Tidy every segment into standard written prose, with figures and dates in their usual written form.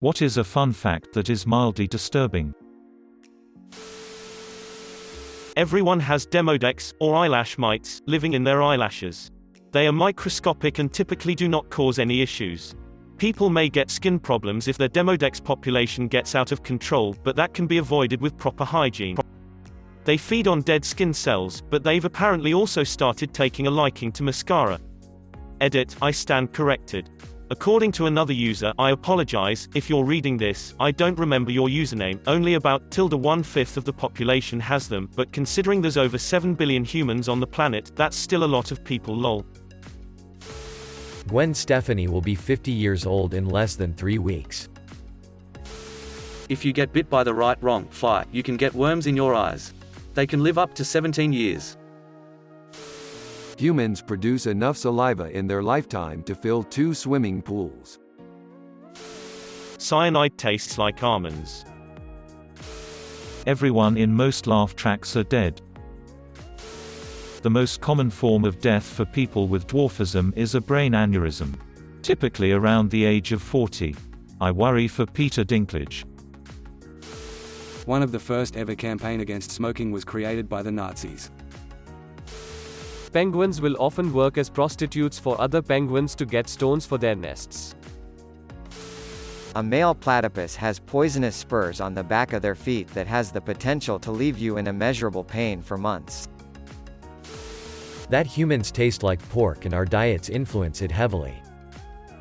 What is a fun fact that is mildly disturbing? Everyone has demodex, or eyelash mites, living in their eyelashes. They are microscopic and typically do not cause any issues. People may get skin problems if their demodex population gets out of control, but that can be avoided with proper hygiene. They feed on dead skin cells, but they've apparently also started taking a liking to mascara. Edit, I stand corrected. According to another user, I apologize, if you're reading this, I don't remember your username, only about 1/5 of the population has them, but considering there's over 7 billion humans on the planet, that's still a lot of people lol. Gwen Stefani will be 50 years old in less than 3 weeks. If you get bit by the wrong fly, you can get worms in your eyes. They can live up to 17 years. Humans produce enough saliva in their lifetime to fill 2 swimming pools. Cyanide tastes like almonds. Everyone in most laugh tracks are dead. The most common form of death for people with dwarfism is a brain aneurysm. Typically around the age of 40. I worry for Peter Dinklage. One of the first ever campaign against smoking was created by the Nazis. Penguins will often work as prostitutes for other penguins to get stones for their nests. A male platypus has poisonous spurs on the back of their feet that has the potential to leave you in immeasurable pain for months. That humans taste like pork and our diets influence it heavily.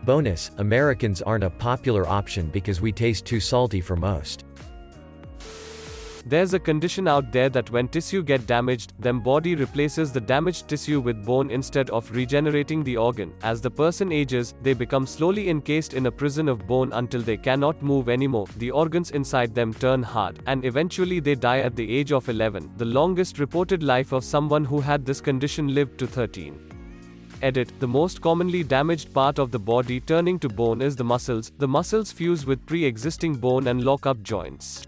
Bonus, Americans aren't a popular option because we taste too salty for most. There's a condition out there that when tissue get damaged, then body replaces the damaged tissue with bone instead of regenerating the organ. As the person ages, they become slowly encased in a prison of bone until they cannot move anymore. The organs inside them turn hard, and eventually they die at the age of 11. The longest reported life of someone who had this condition lived to 13. Edit, the most commonly damaged part of the body turning to bone is the muscles. The muscles fuse with pre-existing bone and lock up joints.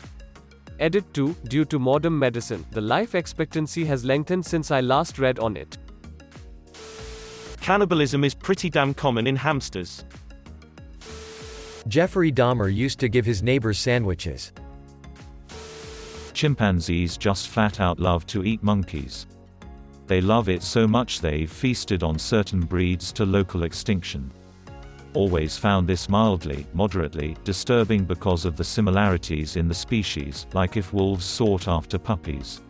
Edit 2, due to modern medicine, the life expectancy has lengthened since I last read on it. Cannibalism is pretty damn common in hamsters. Jeffrey Dahmer used to give his neighbors sandwiches. Chimpanzees just flat out love to eat monkeys. They love it so much they've feasted on certain breeds to local extinction. Always found this mildly, moderately, disturbing because of the similarities in the species, like if wolves sought after puppies.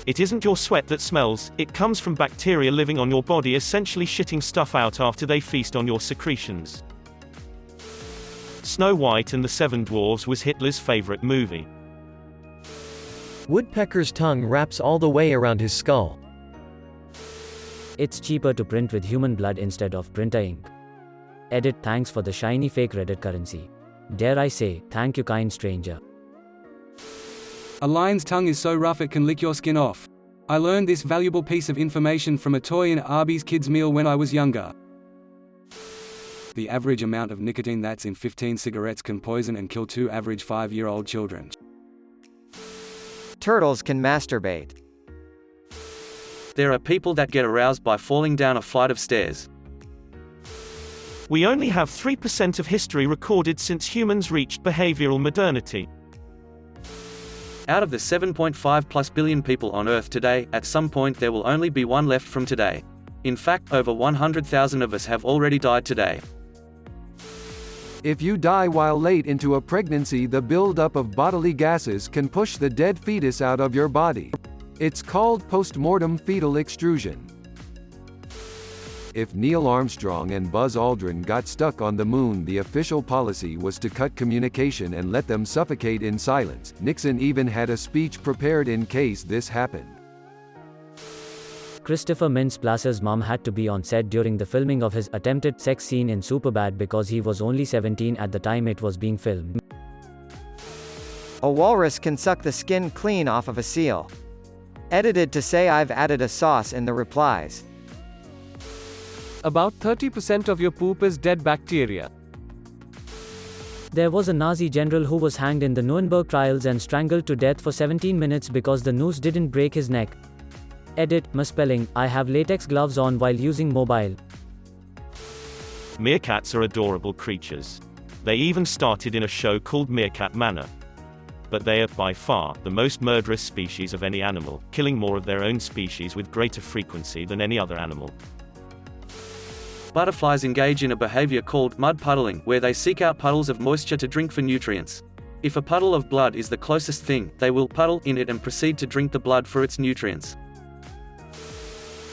It isn't your sweat that smells, it comes from bacteria living on your body essentially shitting stuff out after they feast on your secretions. Snow White and the Seven Dwarfs was Hitler's favorite movie. Woodpecker's tongue wraps all the way around his skull. It's cheaper to print with human blood instead of printer ink. Edit, thanks for the shiny fake Reddit currency. Dare I say, thank you kind stranger. A lion's tongue is so rough it can lick your skin off. I learned this valuable piece of information from a toy in Arby's kids meal when I was younger. The average amount of nicotine that's in 15 cigarettes can poison and kill 2 average 5-year-old children. Turtles can masturbate. There are people that get aroused by falling down a flight of stairs. We only have 3% of history recorded since humans reached behavioral modernity. Out of the 7.5+ billion people on Earth today, at some point there will only be one left from today. In fact, over 100,000 of us have already died today. If you die while late into a pregnancy, the buildup of bodily gases can push the dead fetus out of your body. It's called postmortem fetal extrusion. If Neil Armstrong and Buzz Aldrin got stuck on the moon, the official policy was to cut communication and let them suffocate in silence. Nixon even had a speech prepared in case this happened. Christopher Mintz-Plaser's mom had to be on set during the filming of his attempted sex scene in Superbad because he was only 17 at the time it was being filmed. A walrus can suck the skin clean off of a seal. Edited to say I've added a sauce in the replies. About 30% of your poop is dead bacteria. There was a Nazi general who was hanged in the Nuremberg trials and strangled to death for 17 minutes because the noose didn't break his neck. Edit, misspelling, I have latex gloves on while using mobile. Meerkats are adorable creatures. They even started in a show called Meerkat Manor. But they are, by far, the most murderous species of any animal, killing more of their own species with greater frequency than any other animal. Butterflies engage in a behavior called mud puddling, where they seek out puddles of moisture to drink for nutrients. If a puddle of blood is the closest thing, they will puddle in it and proceed to drink the blood for its nutrients.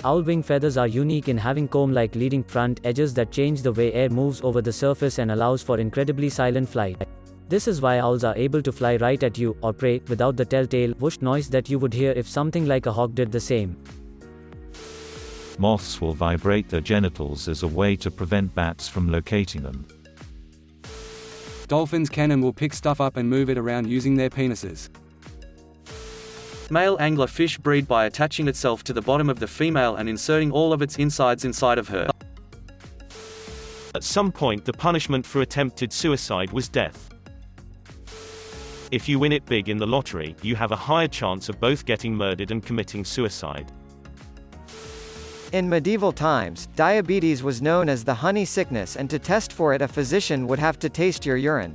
Owl wing feathers are unique in having comb-like leading front edges that change the way air moves over the surface and allows for incredibly silent flight. This is why owls are able to fly right at you, or prey, without the telltale whoosh noise that you would hear if something like a hawk did the same. Moths will vibrate their genitals as a way to prevent bats from locating them. Dolphins can and will pick stuff up and move it around using their penises. Male anglerfish breed by attaching itself to the bottom of the female and inserting all of its insides inside of her. At some point, the punishment for attempted suicide was death. If you win it big in the lottery, you have a higher chance of both getting murdered and committing suicide. In medieval times, diabetes was known as the honey sickness, and to test for it a physician would have to taste your urine.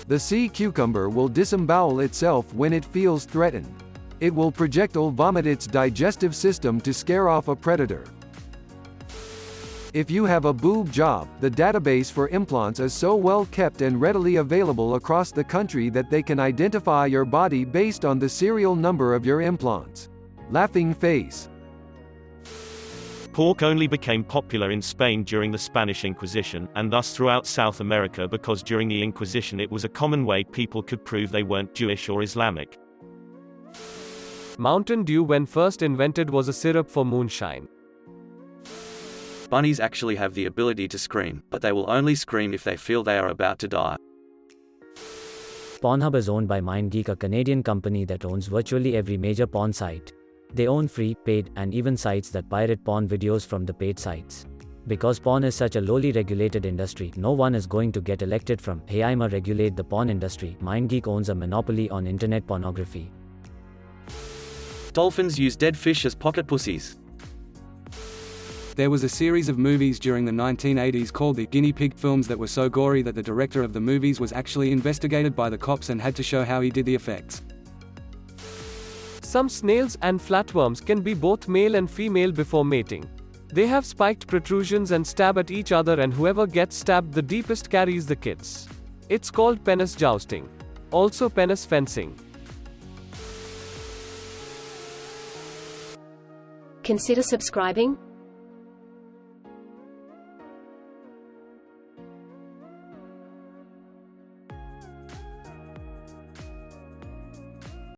The sea cucumber will disembowel itself when it feels threatened. It will projectile vomit its digestive system to scare off a predator. If you have a boob job, the database for implants is so well kept and readily available across the country that they can identify your body based on the serial number of your implants. Laughing face. Pork only became popular in Spain during the Spanish Inquisition, and thus throughout South America, because during the Inquisition it was a common way people could prove they weren't Jewish or Islamic. Mountain Dew, when first invented, was a syrup for moonshine. Bunnies actually have the ability to scream, but they will only scream if they feel they are about to die. Pornhub is owned by MindGeek, a Canadian company that owns virtually every major porn site. They own free, paid, and even sites that pirate porn videos from the paid sites. Because porn is such a lowly regulated industry, no one is going to get elected from, "Hey, I'ma regulate the porn industry." MindGeek owns a monopoly on internet pornography. Dolphins use dead fish as pocket pussies. There was a series of movies during the 1980s called the Guinea Pig films that were so gory that the director of the movies was actually investigated by the cops and had to show how he did the effects. Some snails and flatworms can be both male and female before mating. They have spiked protrusions and stab at each other, and whoever gets stabbed the deepest carries the kids. It's called penis jousting. Also penis fencing. Consider subscribing.